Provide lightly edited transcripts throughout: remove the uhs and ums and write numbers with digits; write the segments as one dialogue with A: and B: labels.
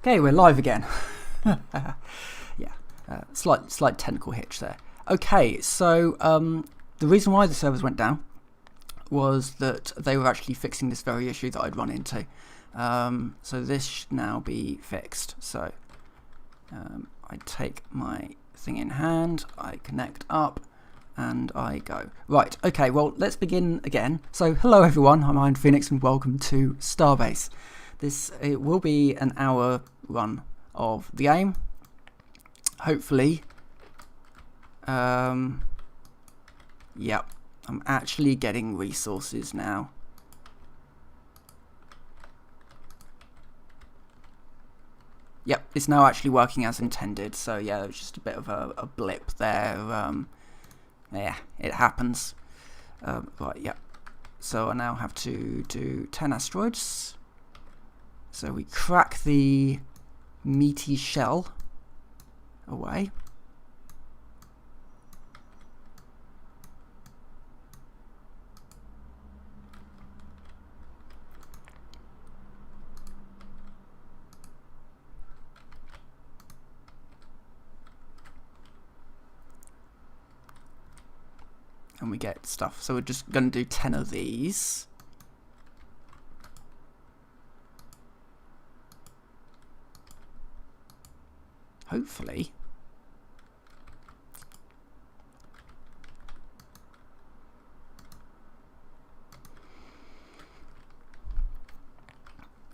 A: Okay, we're live again. Yeah, slight technical hitch there. Okay, so the reason why the servers went down was that they were actually fixing this very issue that I'd run into. So this should now be fixed. So I take my thing in hand, I connect up, and I go. Right, okay, well, let's begin again. So hello everyone, I'm Iron Phoenix and welcome to Starbase. It will be an hour run of the game, hopefully. Yep, I'm actually getting resources now. Yep, it's now actually working as intended, so yeah, it was just a bit of a blip there. Yeah, it happens. Right, yep. So I now have to do 10 asteroids. So we crack the meaty shell away. And we get stuff. So we're just going to do 10 of these. Hopefully.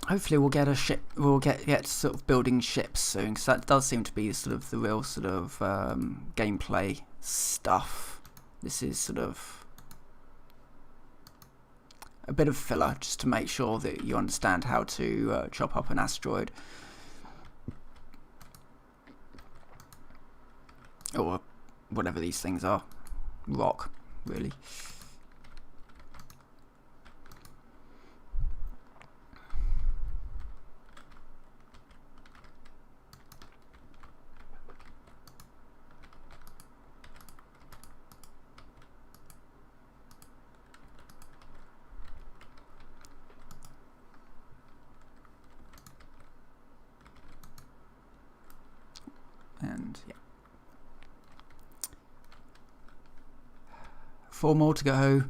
A: Hopefully we'll get a ship. We'll get sort of building ships soon, because that does seem to be sort of the real sort of gameplay stuff. This is sort of a bit of filler, just to make sure that you understand how to chop up an asteroid. Or whatever these things are. Rock, really. And yeah. 4 more to go.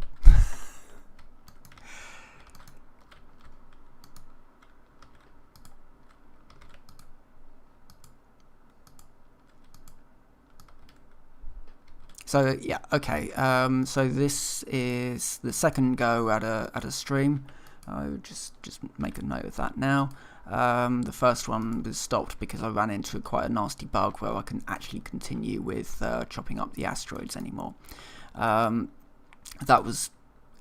A: So yeah, okay. So this is the second go at a stream. I would just make a note of that now. The first one was stopped because I ran into quite a nasty bug where I couldn't actually continue with chopping up the asteroids anymore. That was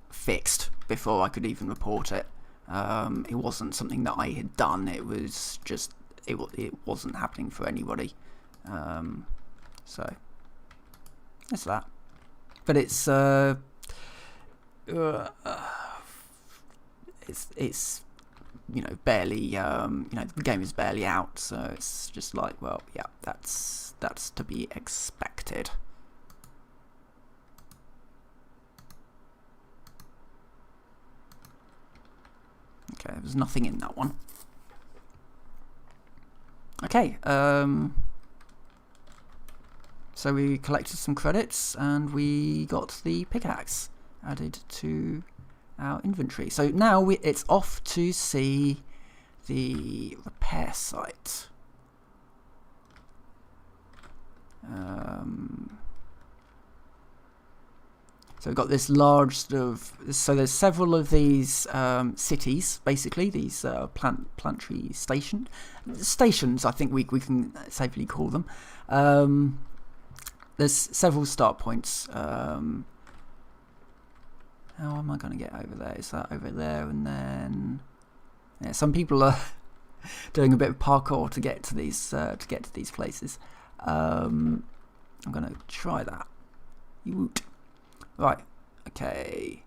A: fixed before I could even report it. It wasn't something that I had done. It was just it wasn't happening for anybody. So that's that. But it's you know, barely you know, the game is barely out, so it's just like, well, yeah, that's to be expected. Okay, there's nothing in that one. Okay, so we collected some credits and we got the pickaxe added to our inventory. So now it's off to see the repair site. So we've got this large sort of, so there's several of these cities, basically, these planetary stations, I think we can safely call them. There's several start points. How am I going to get over there? Is that over there? And then, yeah, some people are doing a bit of parkour to get to these places. I'm going to try that. Yoot. Right. Okay.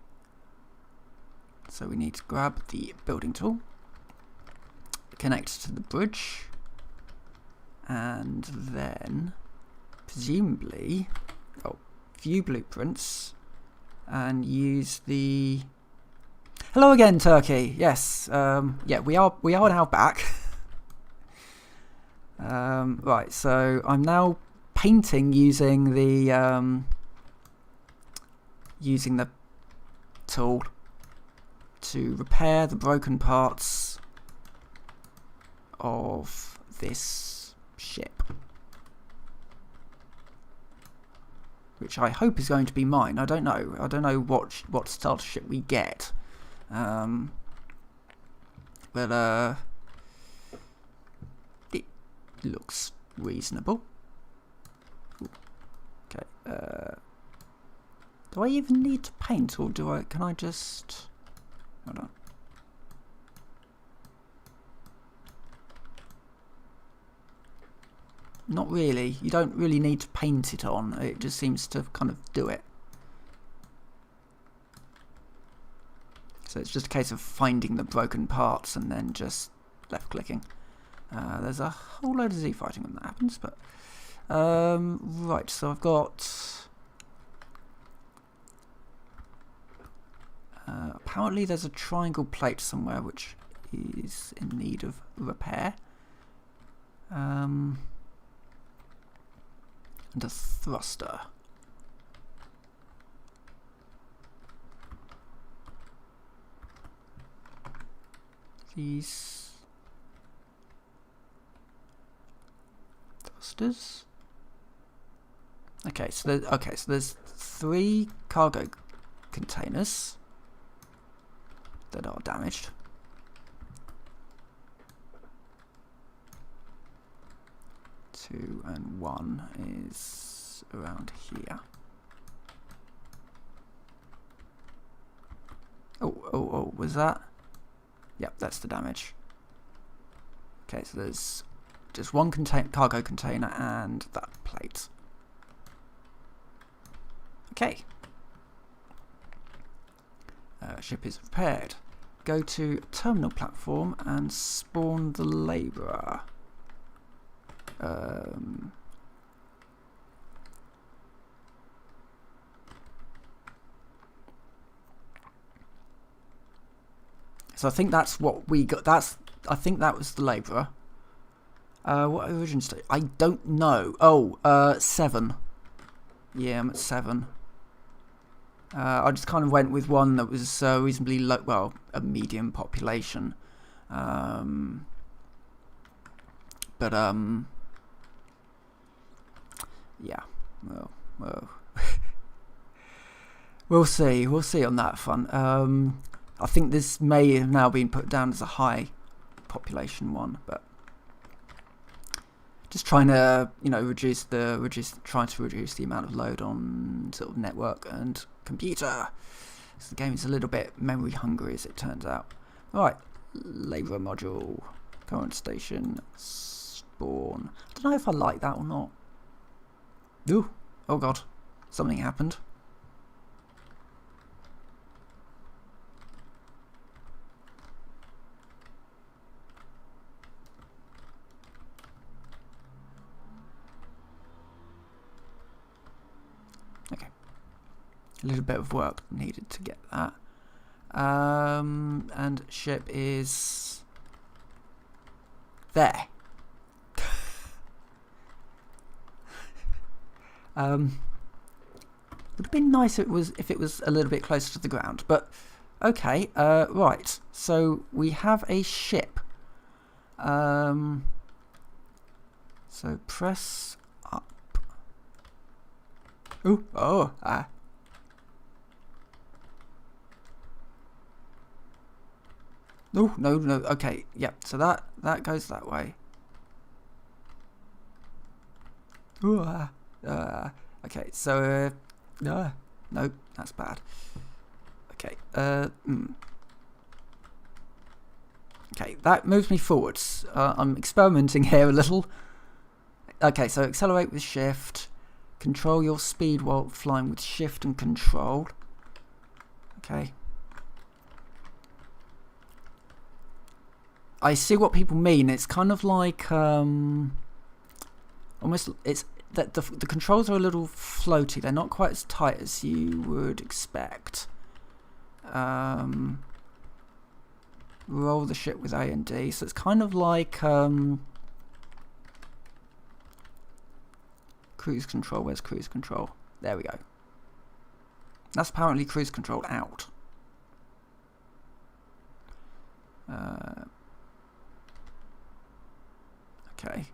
A: So we need to grab the building tool, connect to the bridge, and then presumably, view blueprints. And use the... Hello again, Turkey. Yes, yeah, we are now back. Right, so I'm now painting using the tool to repair the broken parts of this ship, which I hope is going to be mine. I don't know. I don't know what starter ship we get, but it looks reasonable. Ooh. Okay. Do I even need to paint, or can I just... Hold on. Not really. You don't really need to paint it on. It just seems to kind of do it. So it's just a case of finding the broken parts and then just left clicking. There's a whole load of Z fighting when that happens, but right, so I've got apparently there's a triangle plate somewhere which is in need of repair, and a thruster. These thrusters. Okay, so there's 3 cargo containers that are damaged. 2 and 1 is around here. Oh, was that? Yep, that's the damage. Okay, so there's just 1 cargo container and that plate. Okay. Ship is repaired. Go to terminal platform and spawn the labourer. So I think that's what we got. I think that was the labourer. What origin state? I don't know. Oh, 7. Yeah, I'm at 7. I just kind of went with one that was reasonably low, well, a medium population. But yeah, well, we'll see on that front. I think this may have now been put down as a high population one, but just trying to, reduce the amount of load on sort of network and computer. So the game is a little bit memory hungry, as it turns out. Alright, labourer module, current station, spawn. I don't know if I like that or not. Ooh, oh god, something happened. A little bit of work needed to get that. And ship is there. Would have been nice if it was a little bit closer to the ground, but okay. Right, so we have a ship. So press up. Ooh, oh, No, okay, yep, so that goes that way. Ooh, okay, so, no, that's bad. Okay, okay, that moves me forwards. I'm experimenting here a little. Okay, so accelerate with shift, control your speed while flying with shift and control. Okay. I see what people mean. It's kind of like almost. It's that the controls are a little floaty. They're not quite as tight as you would expect. Roll the ship with A and D. So it's kind of like Cruise control. Where's cruise control? There we go. That's apparently cruise control out. Okay.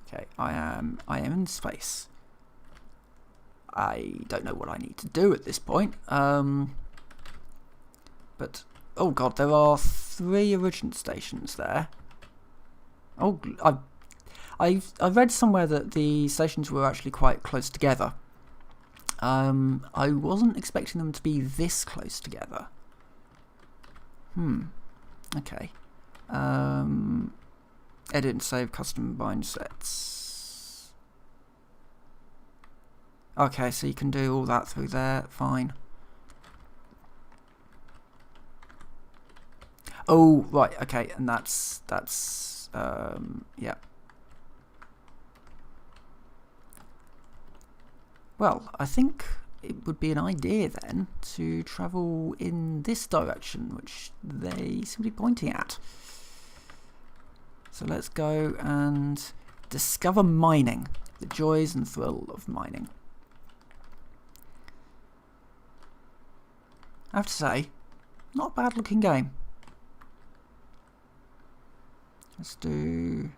A: Okay, I am in space. I don't know what I need to do at this point. But oh god, there are 3 origin stations there. Oh, I read somewhere that the stations were actually quite close together. I wasn't expecting them to be this close together. Okay. Edit and save custom bind sets. Okay, so you can do all that through there. Fine. Oh, right. Okay, and that's yeah. Well, I think it would be an idea then to travel in this direction, which they seem to be pointing at. So let's go and discover mining, the joys and thrill of mining. I have to say, not a bad looking game. Let's do...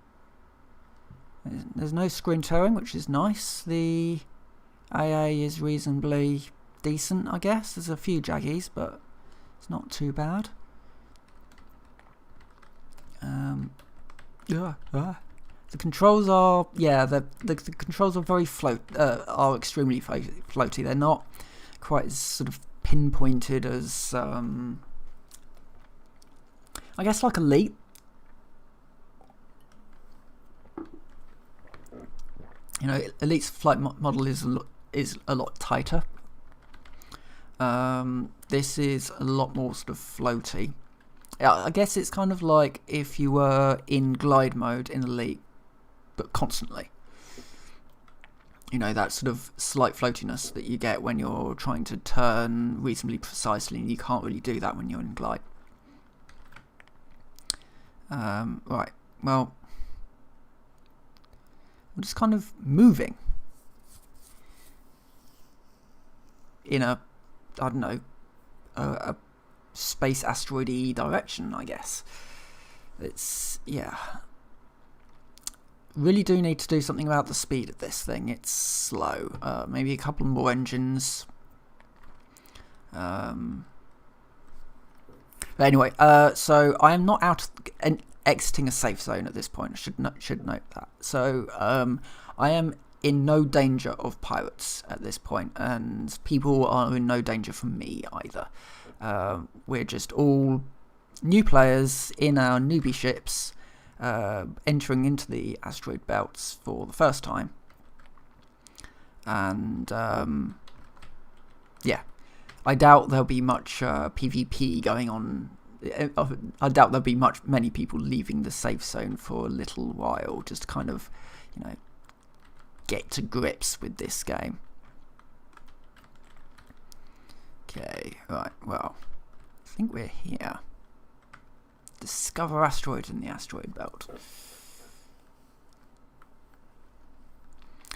A: There's no screen tearing, which is nice. The AA is reasonably decent, I guess. There's a few jaggies, but it's not too bad. The controls are, yeah, the controls are very are extremely floaty. They're not quite as sort of pinpointed as I guess like Elite. You know, Elite's flight model is a lot tighter. This is a lot more sort of floaty. I guess it's kind of like if you were in glide mode in Elite, but constantly. You know, that sort of slight floatiness that you get when you're trying to turn reasonably precisely, and you can't really do that when you're in glide. Right, well, I'm just kind of moving in a, I don't know, a space asteroid-y direction, I guess. It's, yeah. Really do need to do something about the speed of this thing. It's slow. Maybe a couple more engines. But anyway, so I am not out and exiting a safe zone at this point. I should note that. So I am in no danger of pirates at this point, and people are in no danger from me either. We're just all new players in our newbie ships, entering into the asteroid belts for the first time. And yeah, I doubt there'll be much PvP going on. I doubt there'll be many people leaving the safe zone for a little while, just kind of, you know, get to grips with this game. Okay, right, well, I think we're here. Discover asteroids in the asteroid belt.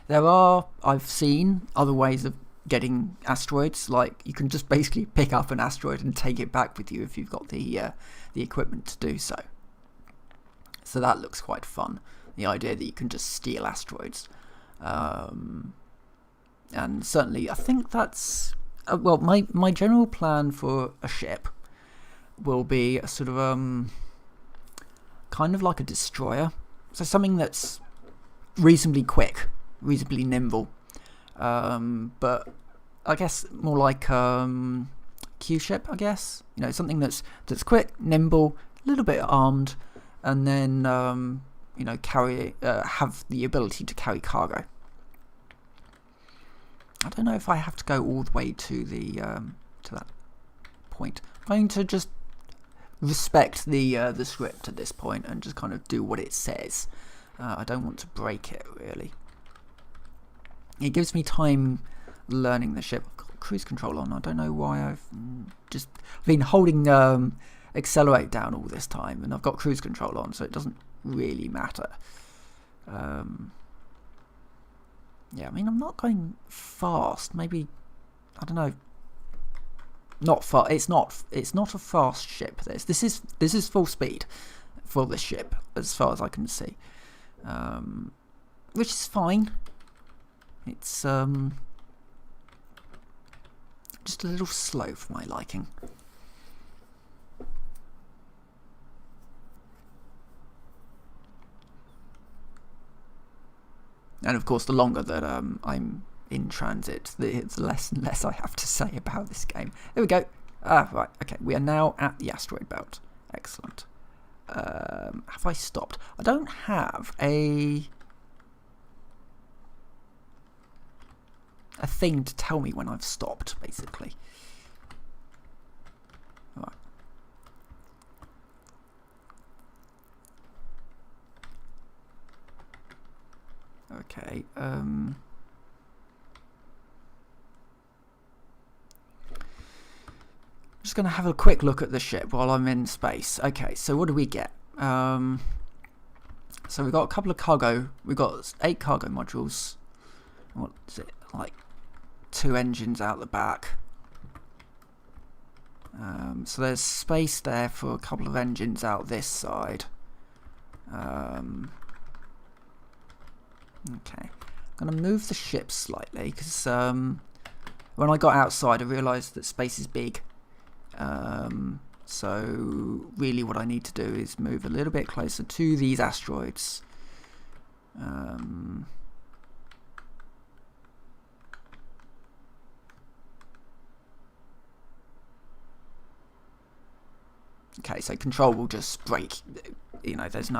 A: There are, I've seen other ways of getting asteroids, like you can just basically pick up an asteroid and take it back with you if you've got the equipment to do so. So that looks quite fun, the idea that you can just steal asteroids. And certainly I think that's well, my general plan for a ship will be a sort of kind of like a destroyer, so something that's reasonably quick, reasonably nimble, but I guess more like Q ship, I guess, you know, something that's quick, nimble, a little bit armed, and then you know, have the ability to carry cargo. I don't know if I have to go all the way to the to that point. I'm going to just respect the script at this point and just kind of do what it says. I don't want to break it, really. It gives me time learning the ship. I've got cruise control on. I don't know why I've just been holding accelerate down all this time, and I've got cruise control on, so it doesn't really matter. Yeah, I mean, I'm not going fast. Maybe, I don't know. Not far. It's not a fast ship. This is full speed for this ship, as far as I can see, which is fine. It's just a little slow for my liking. And of course, the longer that I'm in transit, the less and less I have to say about this game. There we go. Right, okay, we are now at the asteroid belt. Excellent. Have I stopped? I don't have a thing to tell me when I've stopped, basically. Right. Okay. Just going to have a quick look at the ship while I'm in space. Okay, so what do we get? So we've got a couple of cargo. We've got 8 cargo modules. What is it? Like 2 engines out the back. So there's space there for a couple of engines out this side. Okay, I'm going to move the ship slightly because when I got outside I realised that space is big. So really what I need to do is move a little bit closer to these asteroids. Okay, so control will just break. You know, there's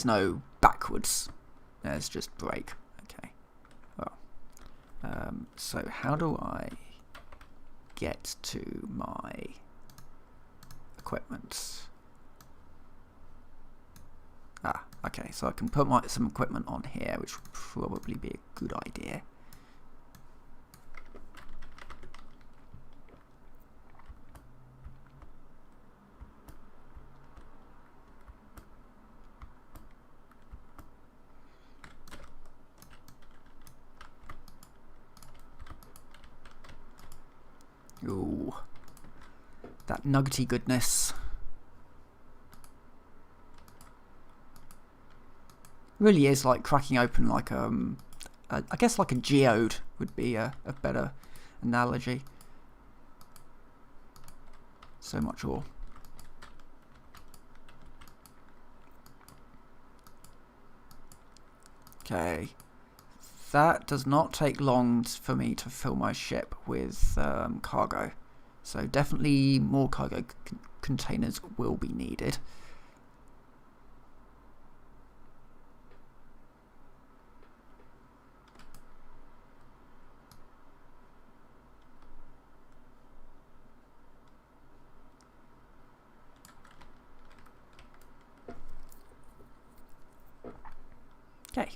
A: no backwards. There's just brake. Okay. Well, so how do I get to my equipment? Okay. So I can put some equipment on here, which would probably be a good idea. Ooh, that nuggety goodness. Really is like cracking open like I guess like a geode would be a better analogy. So much ore. Okay. That does not take long for me to fill my ship with cargo. So definitely more cargo containers will be needed. Okay.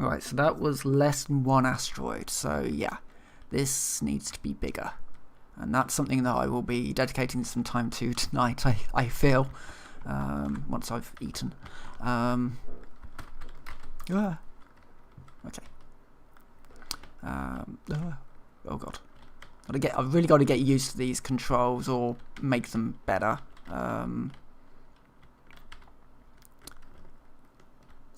A: Alright, so that was less than 1 asteroid, so yeah, this needs to be bigger. And that's something that I will be dedicating some time to tonight, I feel, once I've eaten. Okay. Oh god. I've really got to get used to these controls or make them better.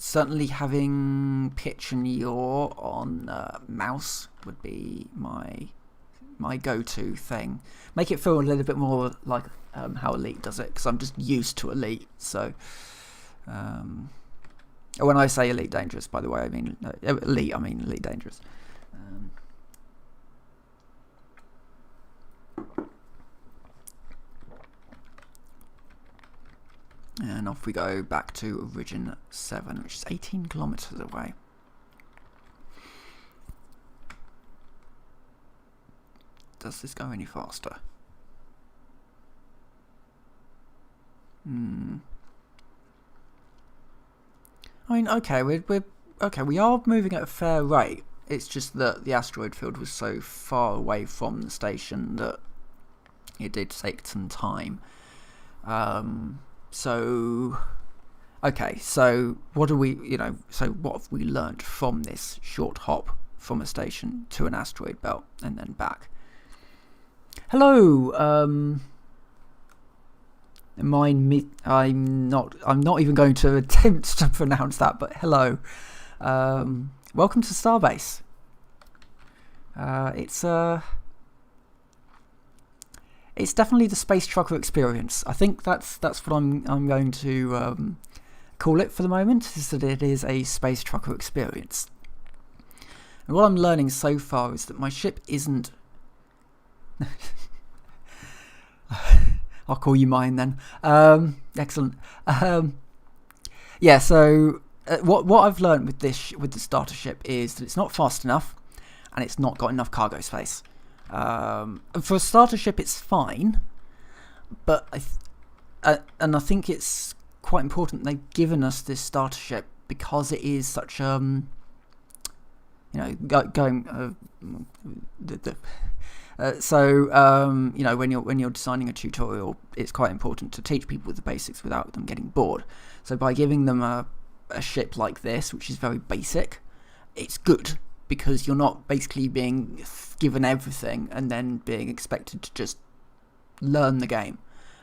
A: Certainly having pitch and yaw on mouse would be my go-to thing. Make it feel a little bit more like how Elite does it, because I'm just used to Elite. So when I say Elite Dangerous, by the way, I mean Elite. I mean Elite Dangerous. And off we go back to Origin 7, which is 18 kilometers away. Does this go any faster? I mean, okay, we are moving at a fair rate. It's just that the asteroid field was so far away from the station that it did take some time. So, okay, so what do we, so what have we learnt from this short hop from a station to an asteroid belt and then back? Hello, I'm not even going to attempt to pronounce that, but hello. Welcome to Starbase. It's definitely the space trucker experience. I think that's what I'm going to call it for the moment, is that it is a space trucker experience. And what I'm learning so far is that my ship isn't I'll call you mine then. Excellent. Yeah, so what I've learned with the starter ship is that it's not fast enough, and it's not got enough cargo space. For a starter ship, it's fine, but I think it's quite important they've given us this starter ship because it is such going. When you're designing a tutorial, it's quite important to teach people the basics without them getting bored. So by giving them a ship like this, which is very basic, it's good because you're not basically being given everything and then being expected to just learn the game.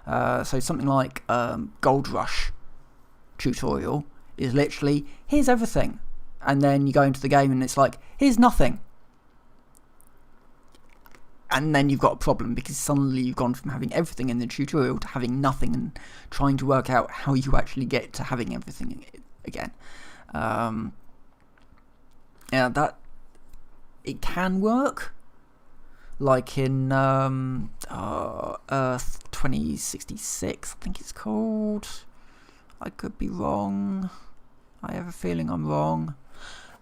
A: So something like Gold Rush tutorial is literally, here's everything, and then you go into the game and it's like, here's nothing. And then you've got a problem because suddenly you've gone from having everything in the tutorial to having nothing and trying to work out how you actually get to having everything again. That it can work, like in Earth 2066, I think it's called. I could be wrong. I have a feeling I'm wrong.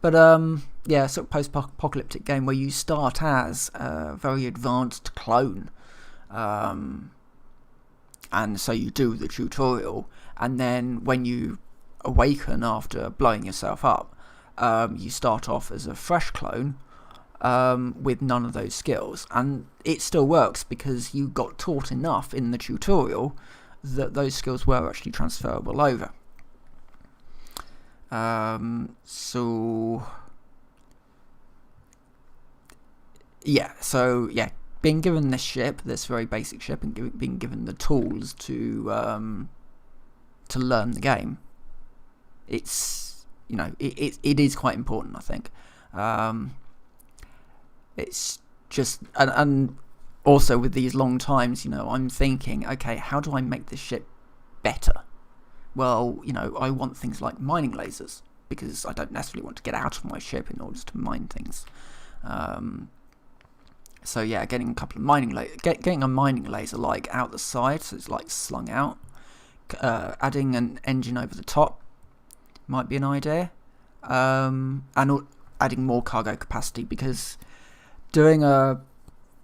A: But sort of post-apocalyptic game where you start as a very advanced clone, and so you do the tutorial, and then when you awaken after blowing yourself up, you start off as a fresh clone with none of those skills, and it still works because you got taught enough in the tutorial that those skills were actually transferable over. Being given this ship, this very basic ship, and being given the tools to learn the game, it's it is quite important, I think. It's just and also with these long times, I'm thinking, okay, how do I make this ship better? Well, I want things like mining lasers because I don't necessarily want to get out of my ship in order to mine things. Getting a couple of getting a mining laser like out the side, so it's like slung out. Adding an engine over the top might be an idea, and adding more cargo capacity because doing a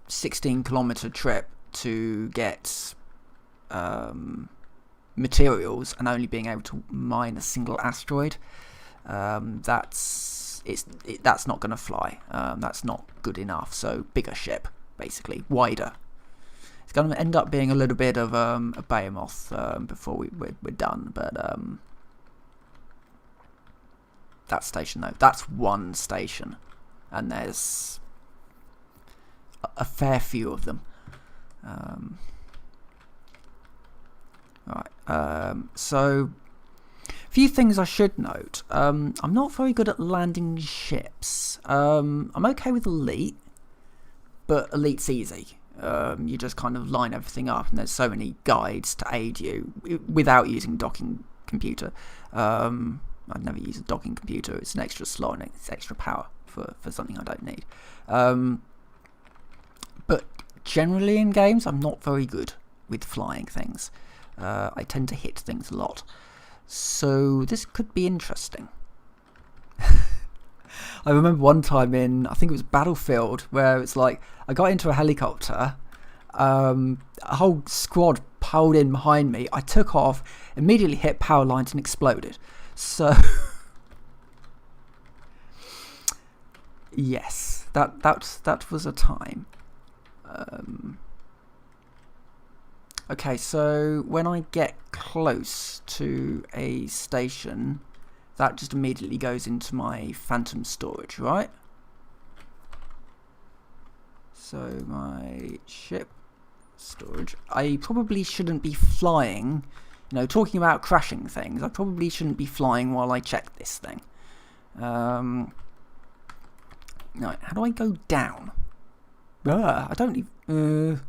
A: 16-kilometer trip to get materials and only being able to mine a single asteroid, that's not going to fly. That's not good enough. So bigger ship, basically wider. It's going to end up being a little bit of a behemoth before we're done. But that station though, that's one station, and there's a fair few of them. So a few things I should note. I'm not very good at landing ships. I'm okay with Elite, but Elite's easy. You just kind of line everything up, and there's so many guides to aid you without using docking computer. I'd never use a docking computer. It's an extra slot and it's extra power for something I don't need. But generally in games, I'm not very good with flying things. I tend to hit things a lot. So this could be interesting. I remember one time in, I think it was Battlefield, where it's like, I got into a helicopter, a whole squad piled in behind me, I took off, immediately hit power lines and exploded. So, Yes, that was a time. Okay, so when I get close to a station, that just immediately goes into my phantom storage, right? So my ship storage. I probably shouldn't be flying. You know, talking about crashing things, I probably shouldn't be flying while I check this thing. Right, how do I go down? I don't even...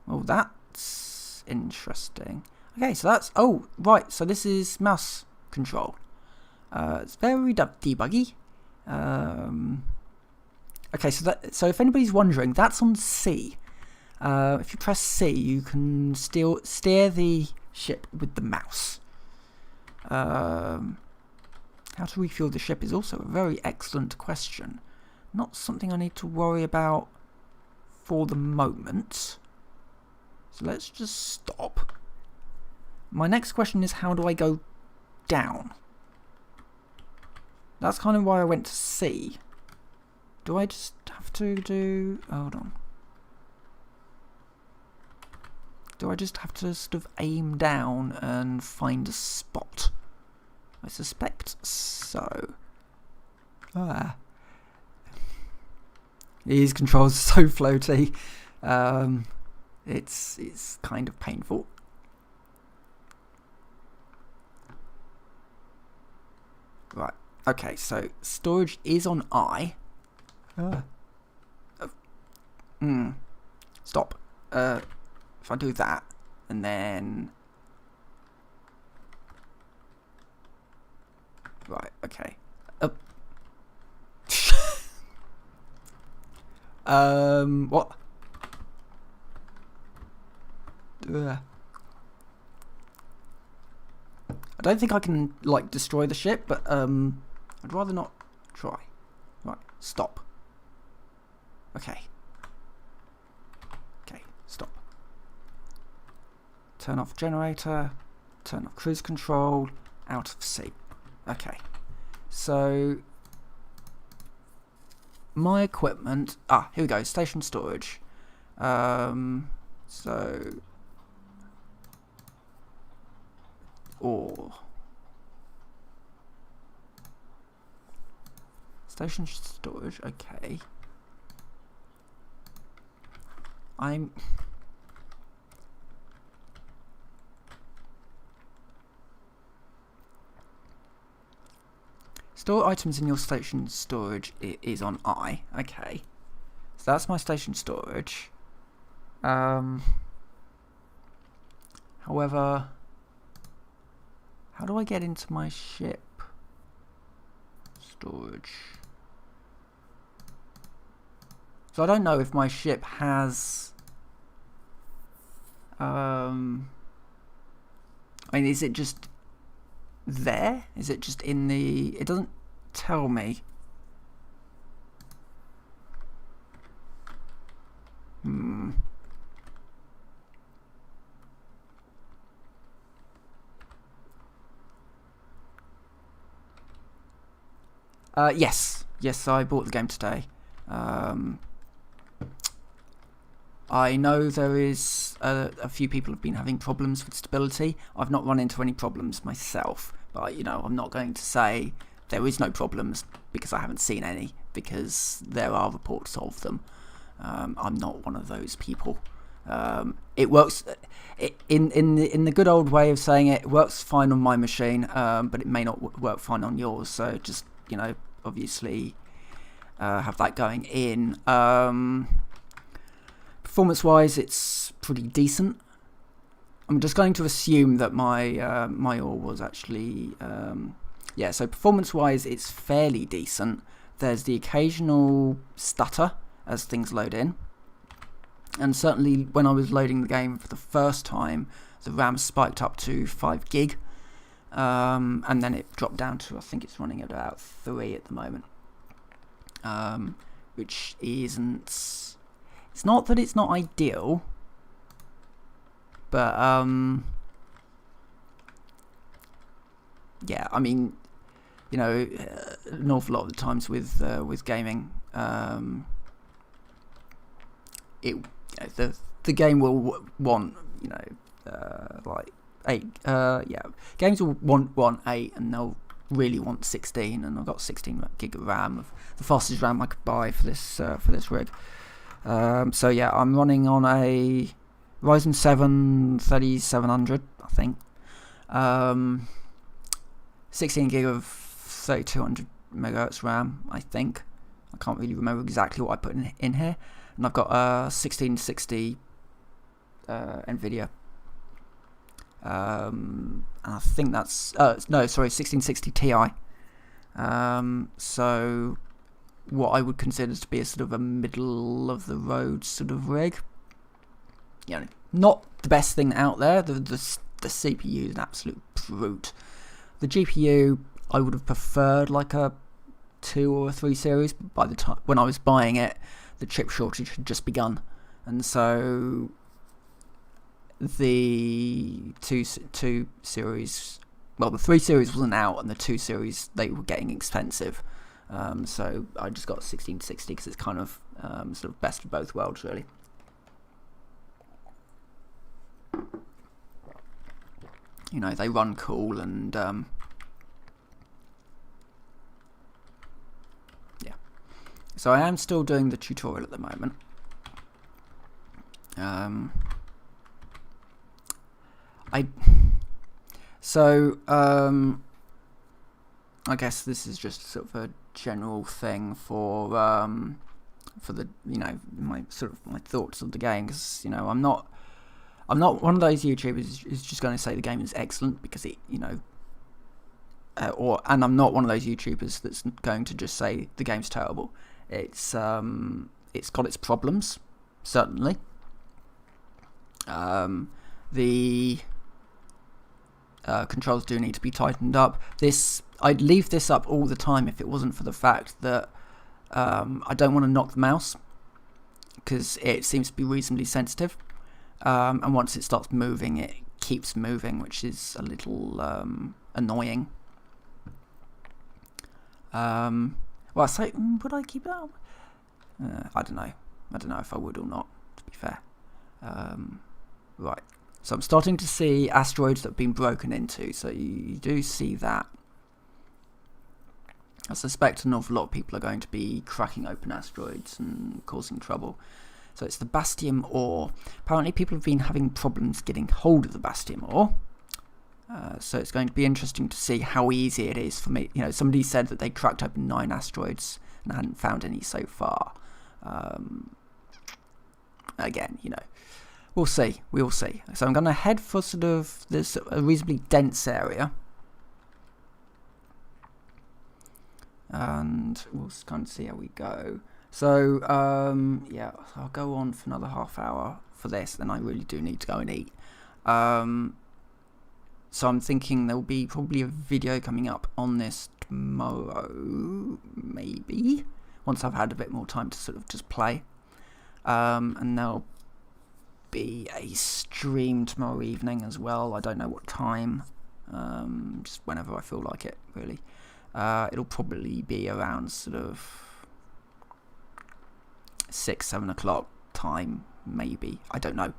A: well, that's interesting. Okay, so that's... Oh, right, so this is mouse control. It's very debuggy. Okay, so if anybody's wondering, that's on C. If you press C, you can still steer the ship with the mouse. How to refuel the ship is also a very excellent question. Not something I need to worry about for the moment. So let's just stop. My next question is, how do I go down? That's kind of why I went to C. Do I just have to do... Hold on. Do I just have to sort of aim down and find a spot? I suspect so. These controls are so floaty. It's kind of painful. Right. Okay, so storage is on I. Stop. If I do that, and then... Right, okay. What? I don't think I can, like, destroy the ship, but, I'd rather not try. Right, stop. Okay. Okay, stop. Turn off generator, turn off cruise control, out of sea. Okay, so my equipment, here we go, station storage. Station storage, okay. Store items in your station storage is on I. Okay. So that's my station storage. However, how do I get into my ship storage? So I don't know if my ship has... I mean, is it just there? Is it just in the... It doesn't tell me. Yes, I bought the game today. I know there is a few people have been having problems with stability. I've not run into any problems myself, but you know, I'm not going to say there is no problems because I haven't seen any, because there are reports of them. I'm not one of those people. It works in the good old way of saying it works fine on my machine, but it may not work fine on yours. So just, you know, obviously have that going in. Performance-wise, it's pretty decent. I'm just going to assume that my my ore was actually yeah. So performance-wise, it's fairly decent. There's the occasional stutter as things load in, and certainly when I was loading the game for the first time, the RAM spiked up to 5 gig, and then it dropped down to, I think it's running at about 3 at the moment, which isn't. It's not that it's not ideal, but yeah, I mean, you know, an awful lot of the times with gaming, the game will want, like 8. Games will want 8, and they'll really want 16. And I've got 16 gig of RAM, of the fastest RAM I could buy for this rig. So yeah, I'm running on a Ryzen 7 3700, I think. 16 gig of 3200 megahertz RAM, I think. I can't really remember exactly what I put in here. And I've got 1660 NVIDIA. And I think that's 1660 Ti. So what I would consider to be a sort of a middle of the road sort of rig. Not the best thing out there. The CPU is an absolute brute. The GPU, I would have preferred like a 2 or a 3 series, but by the time when I was buying it, the chip shortage had just begun, and so the 2 series, well, the 3 series wasn't out, and the 2 series, they were getting expensive. So I just got 1660 because it's kind of sort of best of both worlds, really. They run cool, and yeah. So I am still doing the tutorial at the moment. I guess this is just sort of a general thing for the my thoughts of the game, because I'm not one of those YouTubers who's just going to say the game is excellent because it and I'm not one of those YouTubers that's going to just say the game's terrible. It's got its problems, certainly. The controls do need to be tightened up. I'd leave this up all the time if it wasn't for the fact that I don't want to knock the mouse, because it seems to be reasonably sensitive, and once it starts moving, it keeps moving, which is a little annoying. Well, I say, would I keep it up? I don't know if I would or not, to be fair. Right, so I'm starting to see asteroids that have been broken into, so you do see that. I suspect an awful lot of people are going to be cracking open asteroids and causing trouble. So it's the Bastium ore. Apparently people have been having problems getting hold of the Bastium ore. So it's going to be interesting to see how easy it is for me. Somebody said that they cracked open 9 asteroids and hadn't found any so far. Again, we'll see. We'll see. So I'm going to head for sort of this a reasonably dense area. And we'll kind of see how we go. So, yeah, I'll go on for another half hour for this, then I really do need to go and eat. So I'm thinking there'll be probably a video coming up on this tomorrow, maybe, once I've had a bit more time to sort of just play. And there'll be a stream tomorrow evening as well. I don't know what time, just whenever I feel like it, really. It'll probably be around sort of 6-7 o'clock time, maybe. I don't know.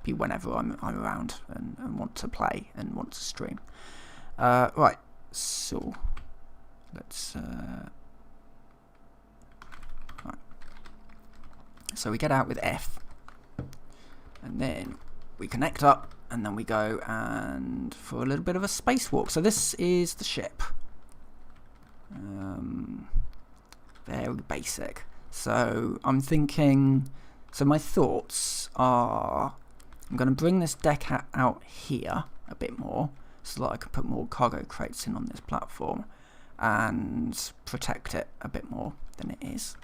A: Be whenever I'm around and want to play and want to stream. Right, so let's right. So we get out with F, and then we connect up, and then we go and for a little bit of a spacewalk. So this is the ship. Very basic. So I'm thinking, so my thoughts are, I'm going to bring this deck out here a bit more so that I can put more cargo crates in on this platform and protect it a bit more than it is.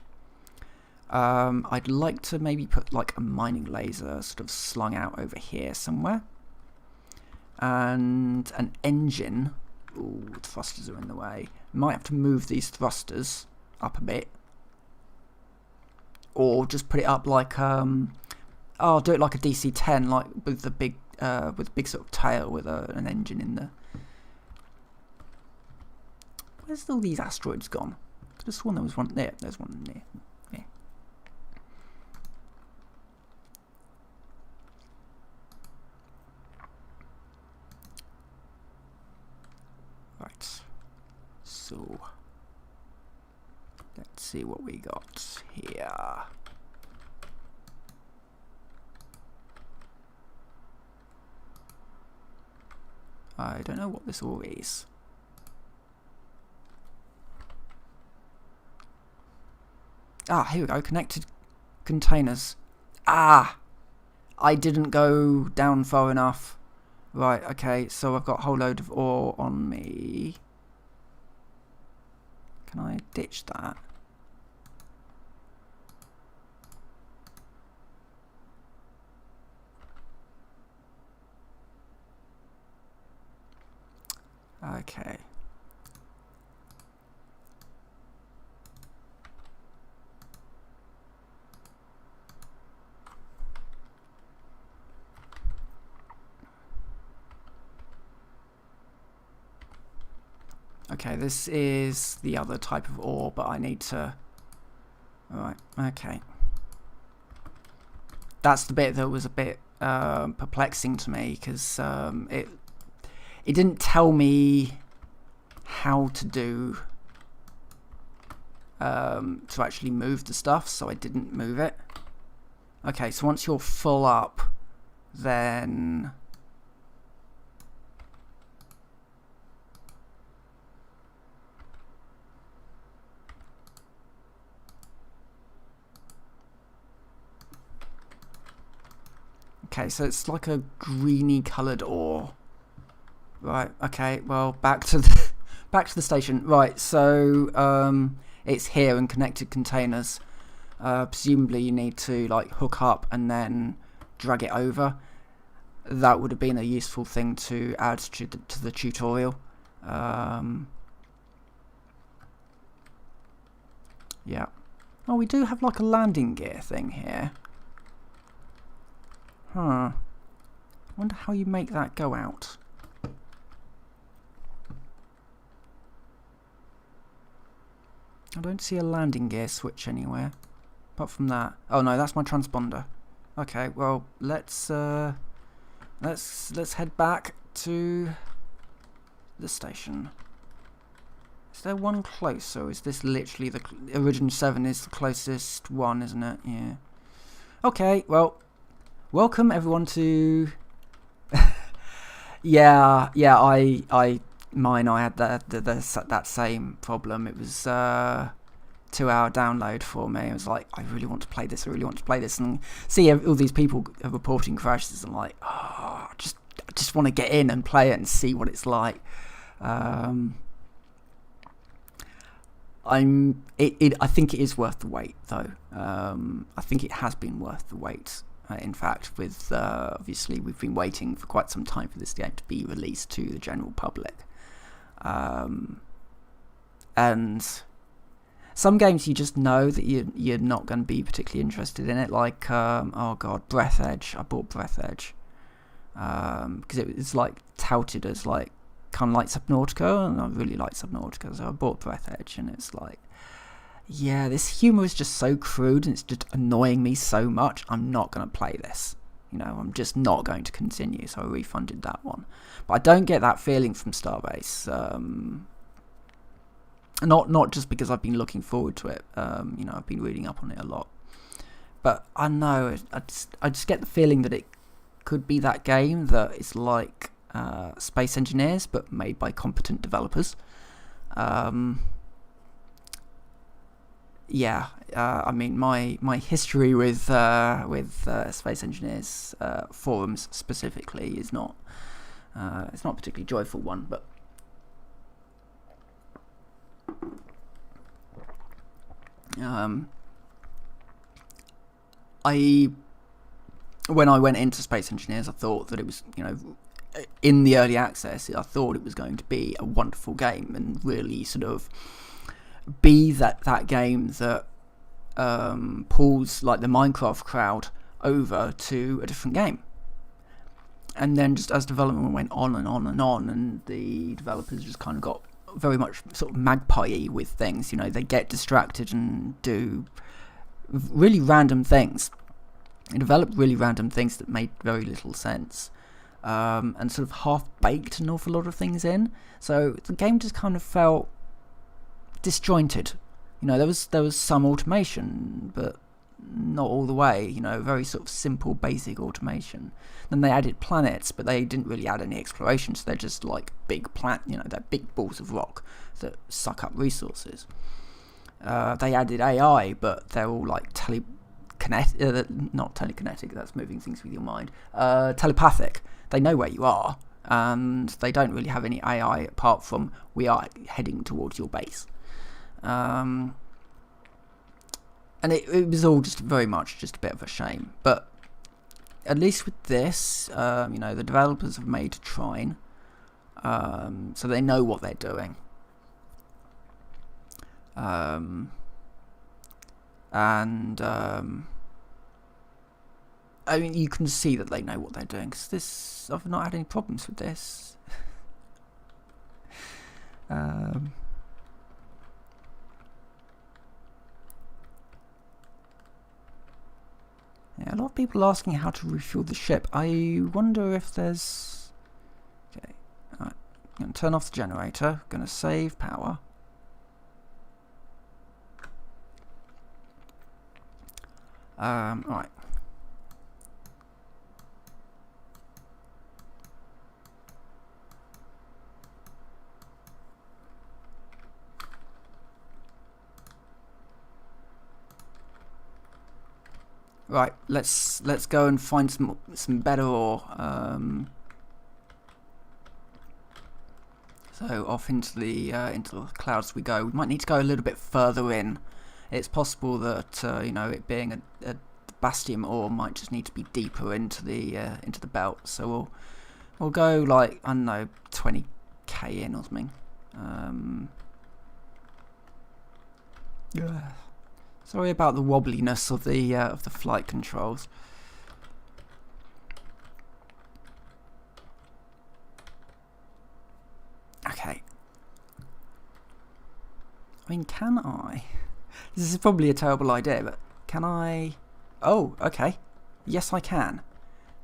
A: I'd like to maybe put like a mining laser sort of slung out over here somewhere, and an engine. Ooh, the thrusters are in the way. Might have to move these thrusters up a bit, or just put it up like I'll do it like a DC-10, like with the big sort of tail with an engine in the. Where's all these asteroids gone? could have sworn there was one there. There's one there. Yeah. Right. So let's see what we got here. I don't know what this all is. Ah, here we go. Connected containers. Ah! I didn't go down far enough. Right, okay, so I've got a whole load of ore on me. Can I ditch that? Okay. Okay, this is the other type of ore, but I need to... Alright, okay. That's the bit that was a bit perplexing to me, because it didn't tell me how to do... to actually move the stuff, so I didn't move it. Okay, so once you're full up, then... Okay, so it's like a greeny coloured ore. Right, okay, well, back to the station. Right, so it's here in connected containers. Presumably you need to like hook up and then drag it over. That would have been a useful thing to add to the tutorial. Yeah. Oh, we do have like a landing gear thing here. Huh. I wonder how you make that go out. I don't see a landing gear switch anywhere. Apart from that. Oh no, that's my transponder. Okay, well let's head back to the station. Is there one closer? Is this literally the Origin 7 is the closest one, isn't it? Yeah. Okay, well, welcome everyone to yeah, I had that same problem. It was 2-hour download for me. It was like, I really want to play this, and see all these people reporting crashes, and like, oh, I just want to get in and play it and see what it's like. I think it is worth the wait, though. I think it has been worth the wait. In fact, with obviously we've been waiting for quite some time for this game to be released to the general public, and some games you just know that you're not going to be particularly interested in it. Like oh god, Breath Edge. I bought Breath Edge because it's like touted as like kind of like Subnautica, and I really like Subnautica, so I bought Breath Edge, and it's like, yeah, this humour is just so crude and it's just annoying me so much. I'm not going to play this. You know, I'm just not going to continue, so I refunded that one. But I don't get that feeling from Starbase. Not just because I've been looking forward to it. You know, I've been reading up on it a lot. But I know, I just get the feeling that it could be that game that is like Space Engineers, but made by competent developers. Yeah, I mean, my history with Space Engineers forums specifically is not it's not a particularly joyful one, but when I went into Space Engineers, I thought that it was, you know, in the early access, I thought it was going to be a wonderful game and really sort of be that game that pulls like the Minecraft crowd over to a different game. And then just as development went on and on and on, and the developers just kind of got very much sort of magpie-y with things. You know, they get distracted and do really random things. They developed really random things that made very little sense, and sort of half-baked an awful lot of things in. So the game just kind of felt disjointed. You know, there was some automation, but not all the way. You know, very sort of simple, basic automation. Then they added planets, but they didn't really add any exploration. So they're just like big they're big balls of rock that suck up resources. They added AI, but they're all like not telekinetic. That's moving things with your mind. Telepathic. They know where you are, and they don't really have any AI apart from we are heading towards your base. And it was all just very much just a bit of a shame. But at least with this, you know, the developers have made Trine, so they know what they're doing. I mean, you can see that they know what they're doing, because I've not had any problems with this. Yeah, a lot of people are asking how to refuel the ship. I wonder if there's... Okay, alright. I'm going to turn off the generator. Going to save power. Alright. Right, let's go and find some better ore. So off into the clouds we go. We might need to go a little bit further in. It's possible that you know, it being a Bastium ore might just need to be deeper into the belt. So we'll go like, I don't know, 20k in or something. Yeah. Sorry about the wobbliness of the flight controls. Okay. I mean, can I? This is probably a terrible idea, but can I? Oh, okay. Yes, I can.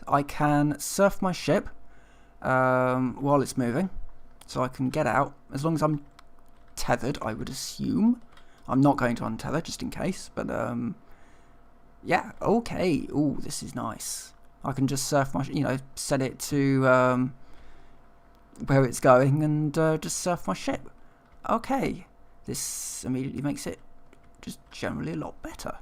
A: I can surf my ship while it's moving, so I can get out as long as I'm tethered. I would assume. I'm not going to untether just in case, but yeah, okay. Ooh, this is nice. I can just surf my, you know, set it to where it's going and just surf my ship. Okay, this immediately makes it just generally a lot better.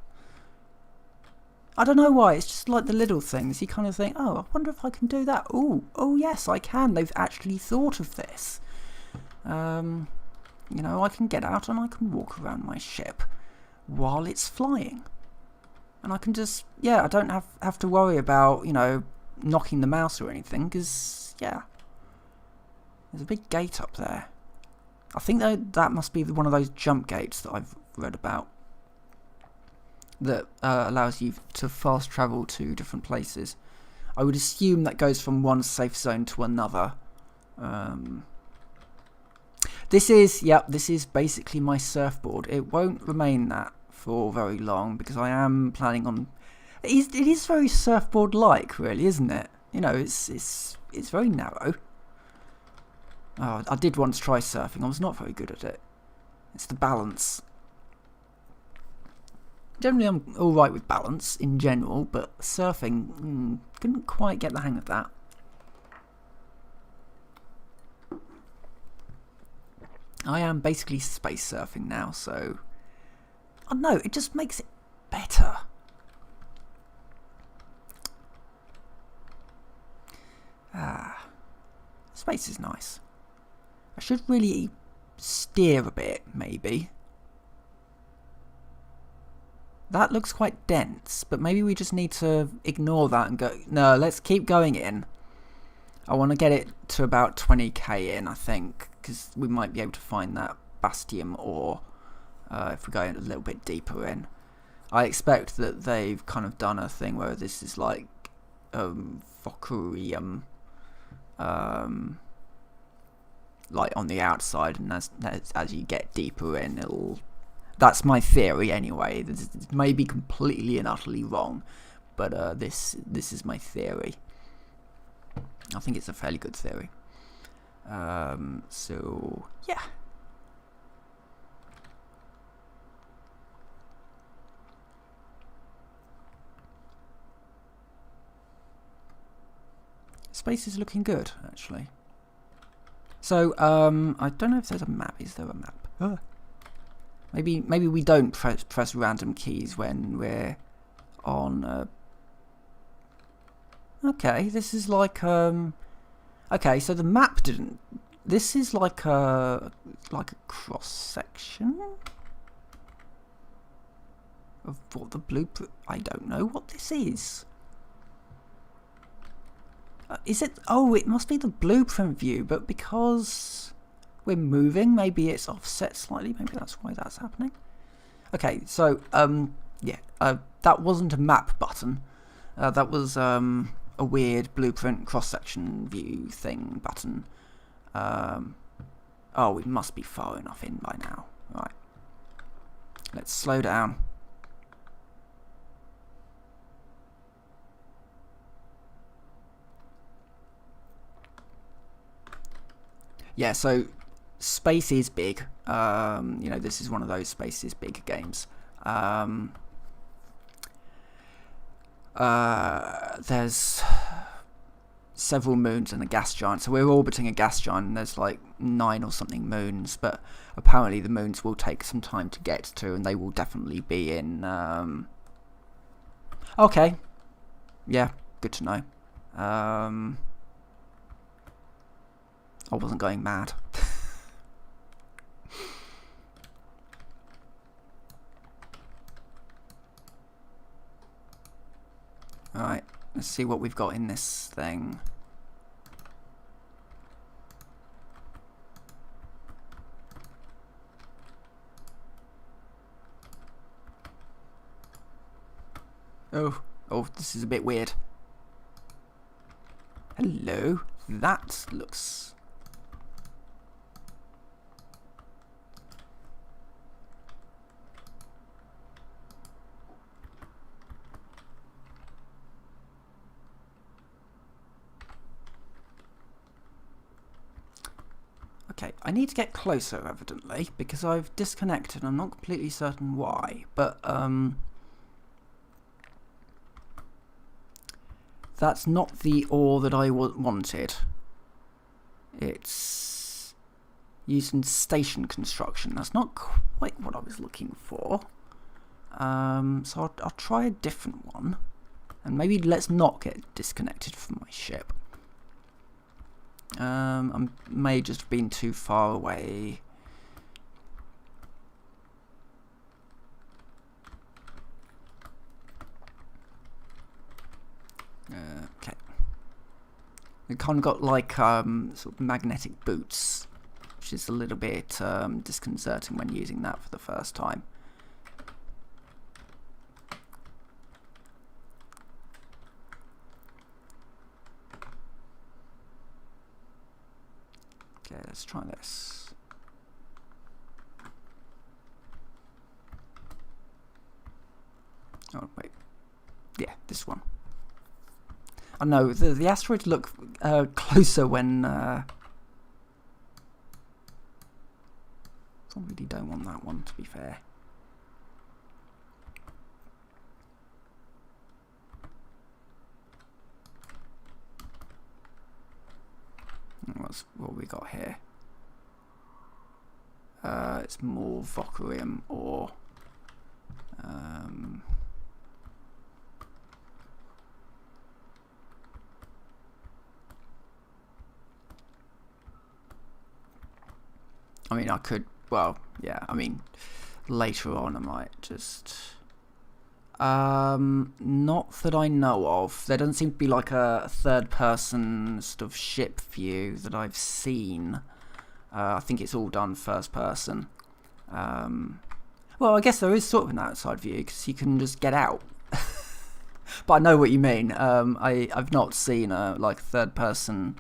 A: I don't know why, it's just like the little things. You kind of think, oh, I wonder if I can do that. Ooh, oh yes, I can. They've actually thought of this. You know, I can get out and I can walk around my ship while it's flying. And I can just, yeah, I don't have to worry about, you know, knocking the mouse or anything, because, yeah, there's a big gate up there. I think that must be one of those jump gates that I've read about that allows you to fast travel to different places. I would assume that goes from one safe zone to another. This is basically my surfboard. It won't remain that for very long because I am planning on. It is very surfboard-like, really, isn't it? You know, it's very narrow. Oh, I did once try surfing. I was not very good at it. It's the balance. Generally, I'm all right with balance in general, but surfing, couldn't quite get the hang of that. I am basically space surfing now, so I don't know, it just makes it better. Space is nice. I should really steer a bit, maybe. That looks quite dense, but maybe we just need to ignore that and go, no, let's keep going in. I want to get it to about 20k in, I think, because we might be able to find that Bastium ore if we go a little bit deeper in. I expect that they've kind of done a thing where this is like Vocurium like on the outside, and as you get deeper in, it'll. That's my theory anyway. This may be completely and utterly wrong, but this is my theory. I think it's a fairly good theory. So yeah. Space is looking good, actually. So I don't know if there's a map. Is there a map? Maybe we don't press random keys when we're on. Okay, this is like okay, so the map didn't. This is like a cross section of what the blueprint. I don't know what this is. Is it? Oh, it must be the blueprint view, but because we're moving, maybe it's offset slightly. Maybe that's why that's happening. Okay, so yeah, that wasn't a map button. That was a weird blueprint cross-section view thing button. Oh, we must be far enough in by now. Right, let's slow down. Yeah, so space is big. You know, this is one of those space is big games. There's several moons and a gas giant, so we're orbiting a gas giant, and there's like 9 or something moons, but apparently the moons will take some time to get to, and they will definitely be in... Okay. Yeah, good to know. I wasn't going mad. Alright, let's see what we've got in this thing. Oh, this is a bit weird. Hello, that looks... Okay, I need to get closer, evidently, because I've disconnected. I'm not completely certain why, but that's not the ore that I wanted. It's using station construction. That's not quite what I was looking for. So I'll try a different one, and maybe let's not get disconnected from my ship. I may just have been too far away. Okay. It kind of got like sort of magnetic boots, which is a little bit disconcerting when using that for the first time. Okay, let's try this. Oh, wait. Yeah, this one. I know, the asteroids look closer when... Probably don't want that one, to be fair. What's what we got here? It's more Vocarium ore. I mean, I could. Well, yeah. I mean, later on, I might just. Not that I know of. There doesn't seem to be like a third-person sort of ship view that I've seen. I think it's all done first-person. Well, I guess there is sort of an outside view because you can just get out. But I know what you mean. I've not seen a like third-person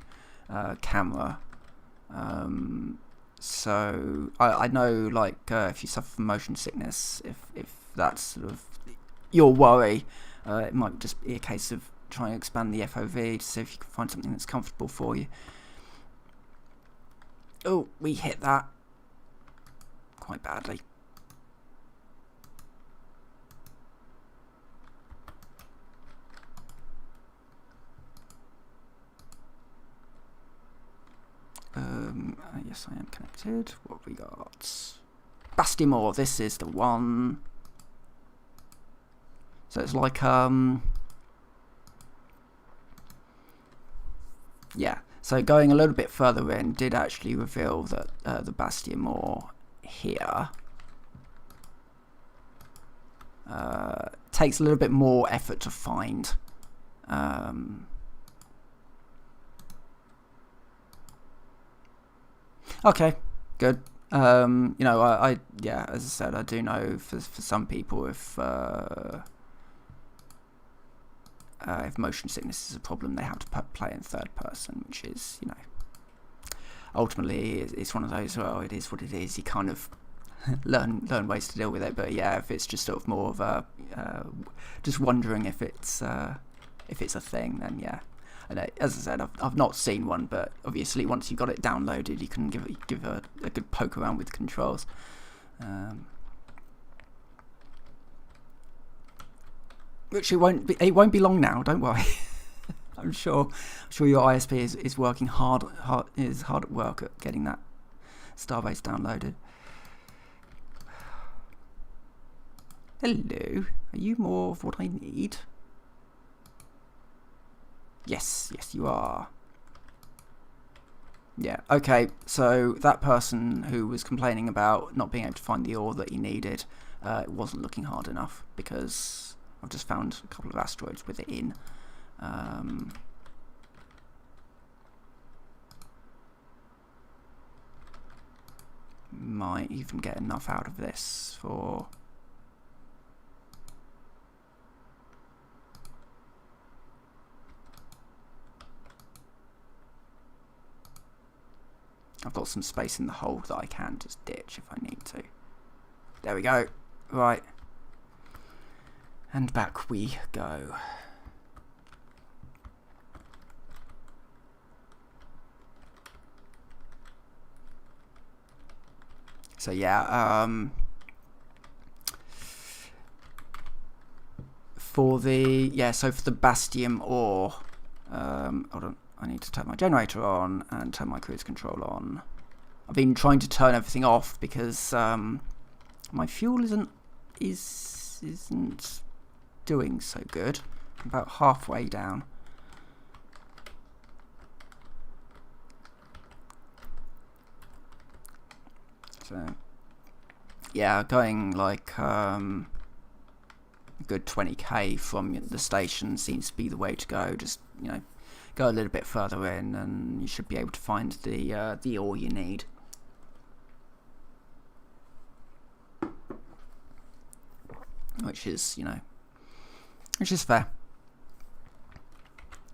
A: camera So I know, like, if you suffer from motion sickness, if that's sort of your worry, it might just be a case of trying to expand the FOV to see if you can find something that's comfortable for you. Oh, we hit that quite badly. Yes, I am connected. What have we got? Bastimore, this is the one. So it's like, yeah. So going a little bit further in did actually reveal that the Bastimore here takes a little bit more effort to find. Okay, good. You know, I yeah, as I said, I do know for some people if motion sickness is a problem, they have to play in third person, which is, you know, ultimately it's one of those, well, it is what it is. You kind of learn ways to deal with it. But yeah, if it's just sort of more of a just wondering if it's a thing, then yeah. And as I said, I've not seen one, but obviously once you've got it downloaded, you can give a good poke around with the controls. Which it won't be long now. Don't worry. I'm sure your ISP is working hard at work at getting that Starbase downloaded. Hello, are you more of what I need? Yes, you are. Yeah, okay, so that person who was complaining about not being able to find the ore that he needed, it wasn't looking hard enough, because I've just found a couple of asteroids with it in. Might even get enough out of this for... I've got some space in the hold that I can just ditch if I need to. There we go. Right. And back we go. So yeah, for the Bastium ore, hold on. I need to turn my generator on and turn my cruise control on. I've been trying to turn everything off because my fuel isn't doing so good. I'm about halfway down. So yeah, going like a good 20k from the station seems to be the way to go. Just, you know, go a little bit further in and you should be able to find the ore you need. Which is, you know, which is fair.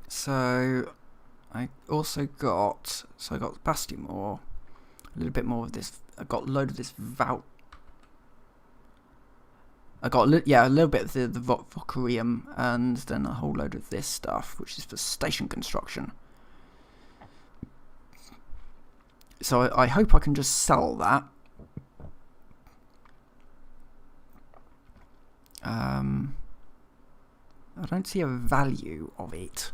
A: So I also got, I got Bastion ore, a little bit more of this. I got a load of this I got a little bit of the Vocarium, and then a whole load of this stuff, which is for station construction. So I hope I can just sell that. I don't see a value of it.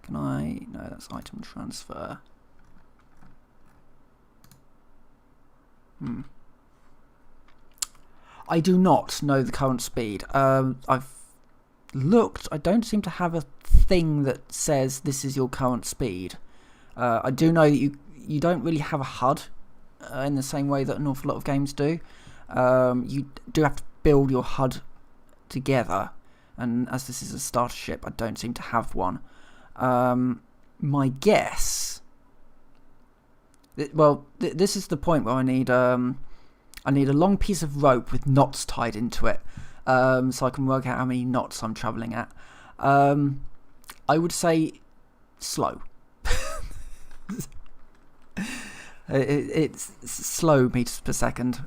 A: Can I? No, that's item transfer. I do not know the current speed. I've looked. I don't seem to have a thing that says this is your current speed. I do know that you don't really have a HUD in the same way that an awful lot of games do. You do have to build your HUD together, and as this is a starter ship, I don't seem to have one. My guess... Well, this is the point where I need a long piece of rope with knots tied into it, so I can work out how many knots I'm travelling at. I would say slow. It's slow meters per second.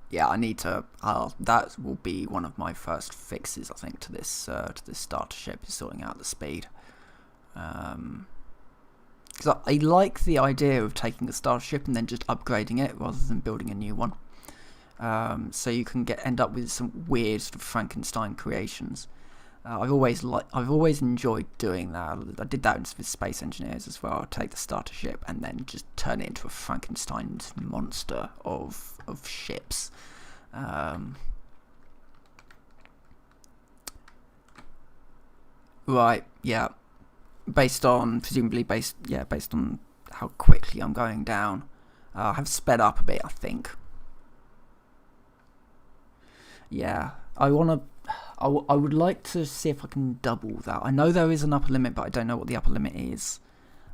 A: Yeah, I need to. That will be one of my first fixes, I think, to this starter ship, is sorting out the speed. Because I like the idea of taking a starter ship and then just upgrading it rather than building a new one. So you can end up with some weird sort of Frankenstein creations. I've always enjoyed doing that. I did that with Space Engineers as well. I'd take the starter ship and then just turn it into a Frankenstein monster of ships. Right, yeah. Presumably based on how quickly I'm going down. I have sped up a bit, I think. Yeah, I would like to see if I can double that. I know there is an upper limit, but I don't know what the upper limit is.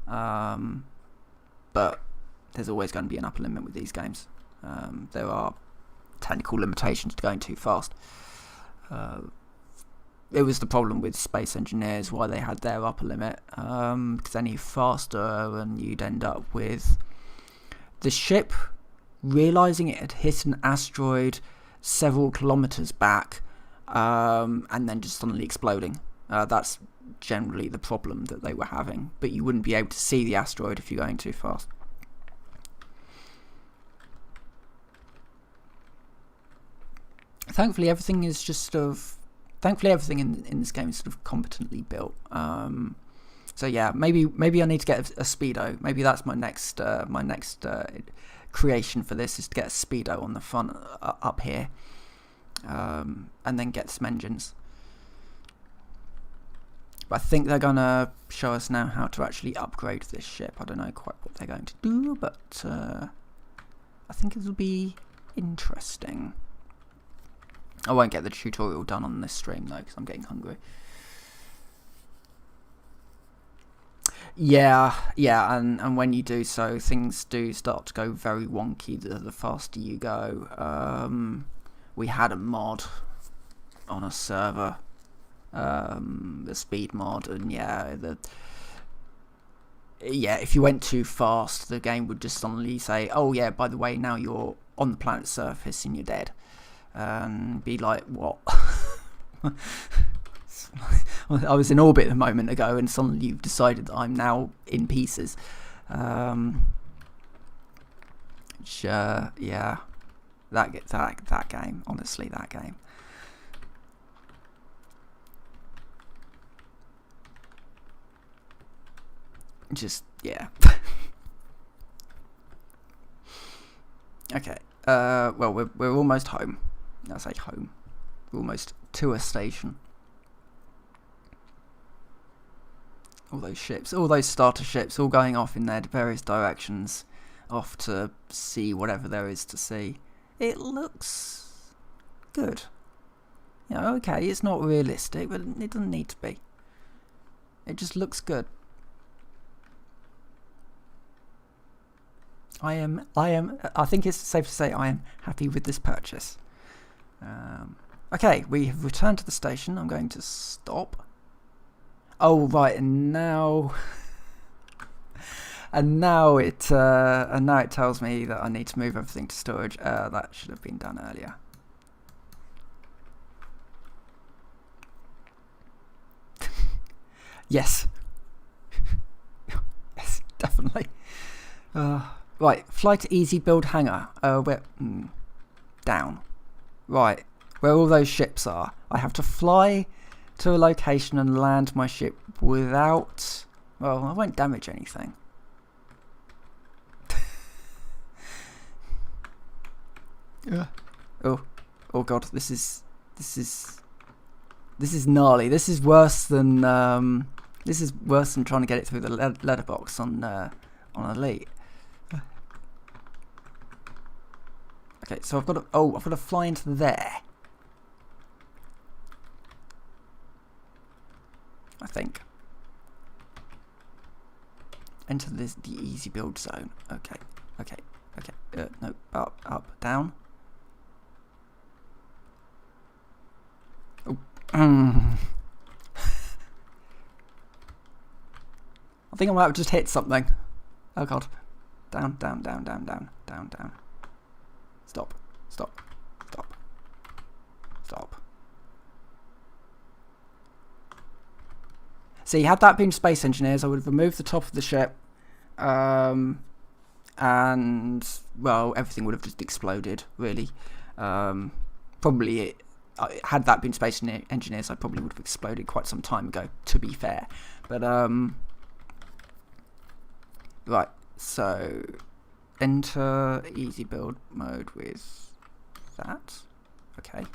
A: But there's always going to be an upper limit with these games. There are technical limitations to going too fast. It was the problem with Space Engineers, why they had their upper limit, because any faster and you'd end up with the ship realising it had hit an asteroid several kilometres back, and then just suddenly exploding. That's generally the problem that they were having, but you wouldn't be able to see the asteroid if you're going too fast. Thankfully, everything is just everything in this game is sort of competently built. So yeah, maybe I need to get a speedo. Maybe that's my next creation for this, is to get a speedo on the front up here, and then get some engines. But I think they're gonna show us now how to actually upgrade this ship. I don't know quite what they're going to do, but I think it'll be interesting. I won't get the tutorial done on this stream though, because I'm getting hungry. Yeah, and when you do so, things do start to go very wonky the faster you go. We had a mod on a server, the speed mod, and if you went too fast, the game would just suddenly say, oh yeah, by the way, now you're on the planet's surface and you're dead. And be like, what? I was in orbit a moment ago, and suddenly you've decided that I'm now in pieces. Yeah, that game. Honestly, that game. Just yeah. Okay. Well, we're almost home. I say home. We're almost to a station. All those ships, all those starter ships, all going off in their various directions, off to see whatever there is to see. It looks good. You know, okay, it's not realistic, but it doesn't need to be. It just looks good. I think it's safe to say I am happy with this purchase. Okay, we have returned to the station. I'm going to stop. Oh right, and now it tells me that I need to move everything to storage. That should have been done earlier. Yes. Yes, definitely. Right, fly to easy build hangar. Down. Right, where all those ships are. I have to fly to a location and land my ship without... Well, I won't damage anything. Oh god, this is gnarly. This is worse than trying to get it through the letterbox on Elite. Okay, so I've got to fly into there. I think. Enter the easy build zone. Okay. No, up, down. Oh. I think I might have just hit something. Oh god. Down, down, down, down, down, down, down. Stop, stop, stop, stop. See, had that been Space Engineers, I would have removed the top of the ship, and, well, everything would have just exploded, really. Probably, had that been Space Engineers, I probably would have exploded quite some time ago, to be fair. But, right, so, enter easy build mode with that. Okay.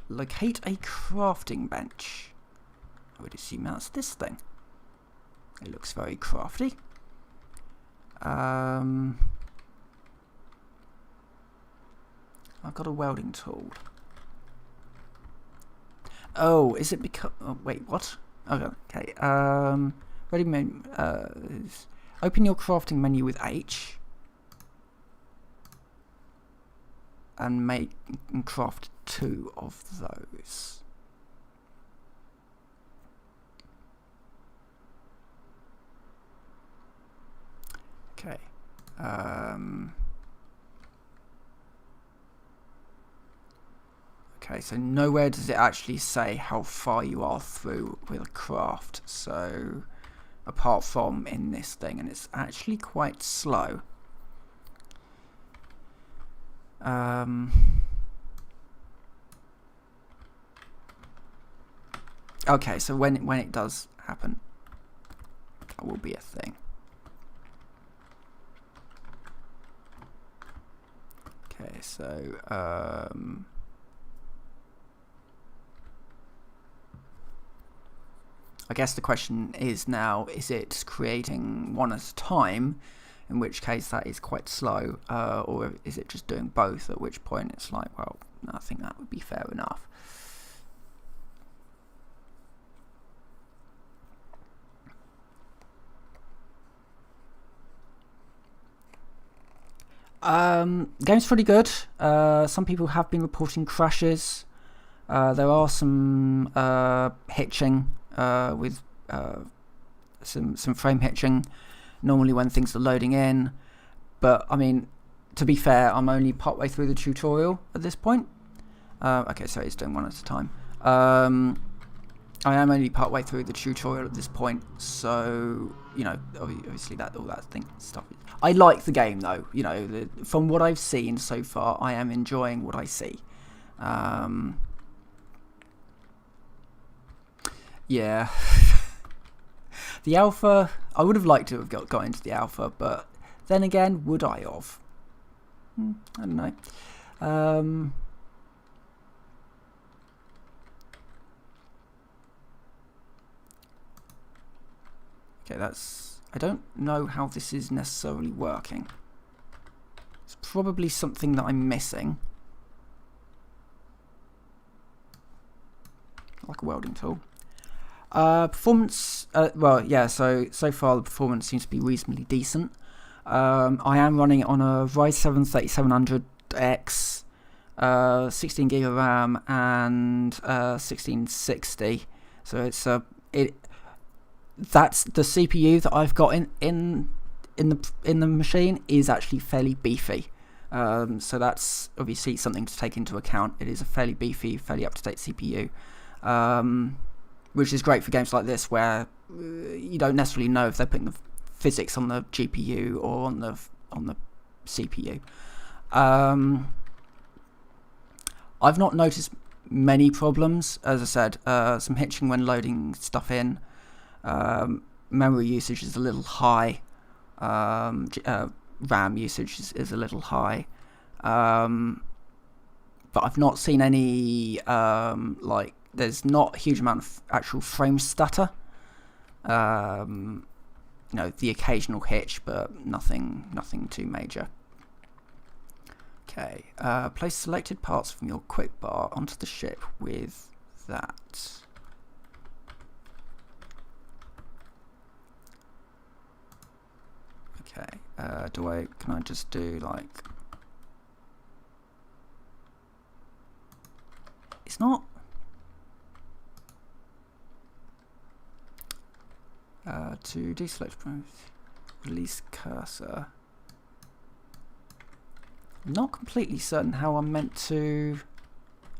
A: Locate a crafting bench. I would assume that's this thing. It looks very crafty. I've got a welding tool. Oh, is it because... Oh, wait, what? Okay. Ready menu. Open your crafting menu with H. And make and craft 2 of those. Okay. Okay, so nowhere does it actually say how far you are through with a craft, so apart from in this thing, and it's actually quite slow. Okay, so when it does happen, that will be a thing. Okay, so I guess the question is now, is it creating one at a time, in which case that is quite slow, or is it just doing both, at which point it's like, well, I think that would be fair enough. Game's pretty good. Some people have been reporting crashes. There are some hitching with some frame hitching normally when things are loading in, but I mean, to be fair, I'm only partway through the tutorial at this point. Okay, so it's doing one at a time. I am only partway through the tutorial at this point, so you know, obviously all that stuff. I like the game though. You know, from what I've seen so far, I am enjoying what I see. Yeah. The alpha, I would have liked to have got into the alpha, but then again, would I have? I don't know. Okay, I don't know how this is necessarily working. It's probably something that I'm missing. Like a welding tool. Performance, well, yeah, so far the performance seems to be reasonably decent. I am running it on a Ryzen 7 3700X, 16 gig of RAM and 1660. So it's that's the CPU that I've got in the machine is actually fairly beefy. So that's obviously something to take into account. It is a fairly beefy, fairly up-to-date CPU. Which is great for games like this where you don't necessarily know if they're putting the physics on the GPU or on the CPU. I've not noticed many problems. As I said, some hitching when loading stuff in. Memory usage is a little high. RAM usage is a little high. But I've not seen any there's not a huge amount of actual frame stutter. You know, the occasional hitch, but nothing too major. Okay, place selected parts from your quick bar onto the ship with that. Okay, can I just do like... It's not... to deselect both. Release cursor. I'm not completely certain how I'm meant to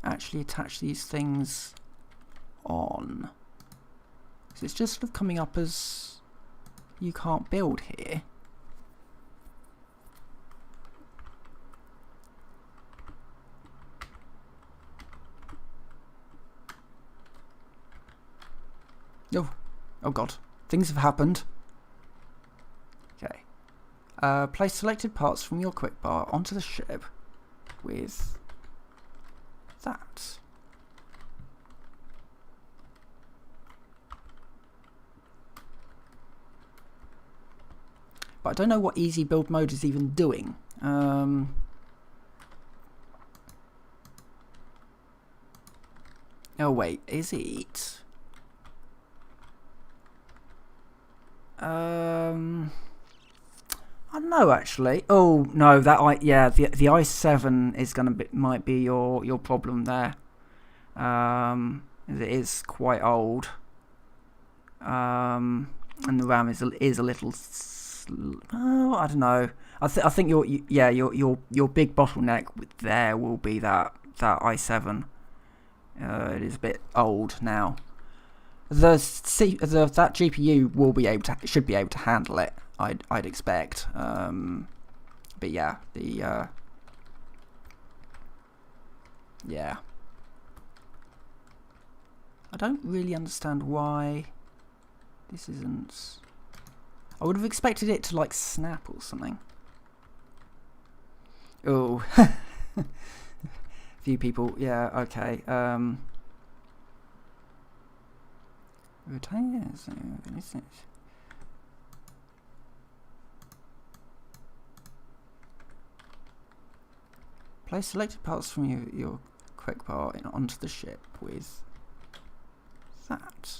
A: actually attach these things on. So it's just sort of coming up as you can't build here. Oh god, things have happened. Okay. Place selected parts from your quick bar onto the ship with that. But I don't know what easy build mode is even doing. Oh wait, is it? I don't know actually. Oh no, the i7 is might be your problem there. It is quite old. And the RAM is a little. I don't know. I think your big bottleneck there will be that i7. It is a bit old now. That GPU will be should be able to handle it. I'd expect. But yeah, yeah. I don't really understand why this isn't. I would have expected it to like snap or something. Oh, few people. Yeah. Okay. Place selected parts from your quick bar onto the ship with that.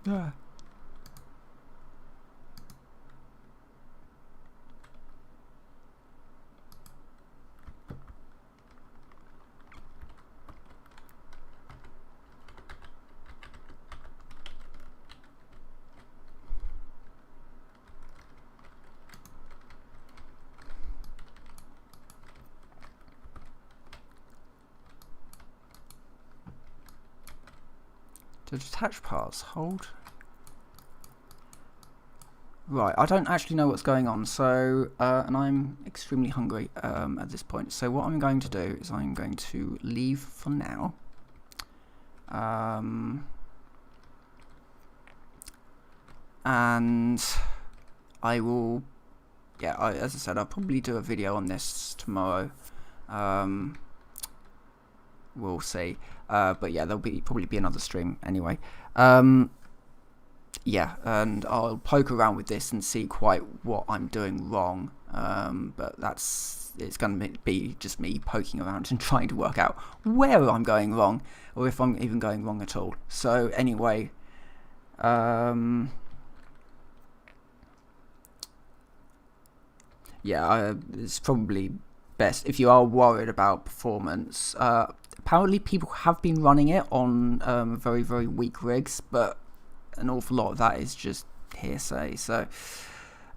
A: Yeah. To detach parts, hold. Right, I don't actually know what's going on, so and I'm extremely hungry at this point. So what I'm going to do is I'm going to leave for now. And I will, yeah, as I said, I'll probably do a video on this tomorrow. We'll see. But yeah, there'll probably be another stream anyway. Yeah, and I'll poke around with this and see quite what I'm doing wrong. But it's going to be just me poking around and trying to work out where I'm going wrong, or if I'm even going wrong at all. So anyway, yeah, it's probably best if you are worried about performance. Apparently people have been running it on very, very weak rigs, but an awful lot of that is just hearsay. So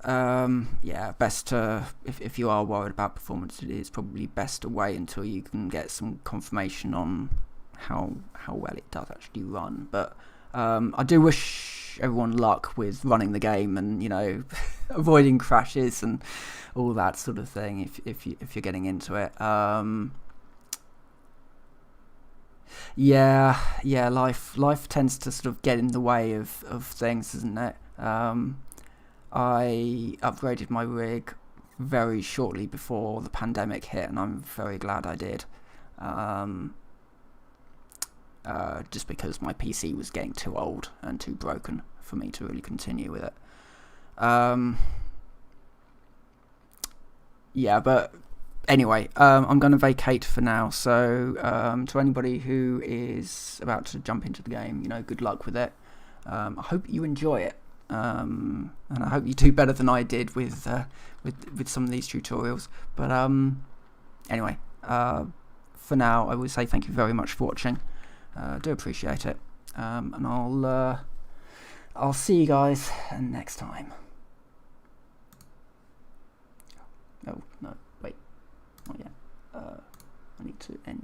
A: yeah, best to, if you are worried about performance, it is probably best to wait until you can get some confirmation on how well it does actually run. But I do wish everyone luck with running the game and, you know, avoiding crashes and all that sort of thing if you're getting into it. Yeah, life tends to sort of get in the way of things, doesn't it? I upgraded my rig very shortly before the pandemic hit, and I'm very glad I did. Just because my PC was getting too old and too broken for me to really continue with it. Yeah, but anyway, I'm going to vacate for now. So to anybody who is about to jump into the game, you know, good luck with it. I hope you enjoy it, and I hope you do better than I did with some of these tutorials. But anyway, for now, I would say thank you very much for watching. Do appreciate it, and I'll see you guys next time. Oh no, wait, not yet. I need to end.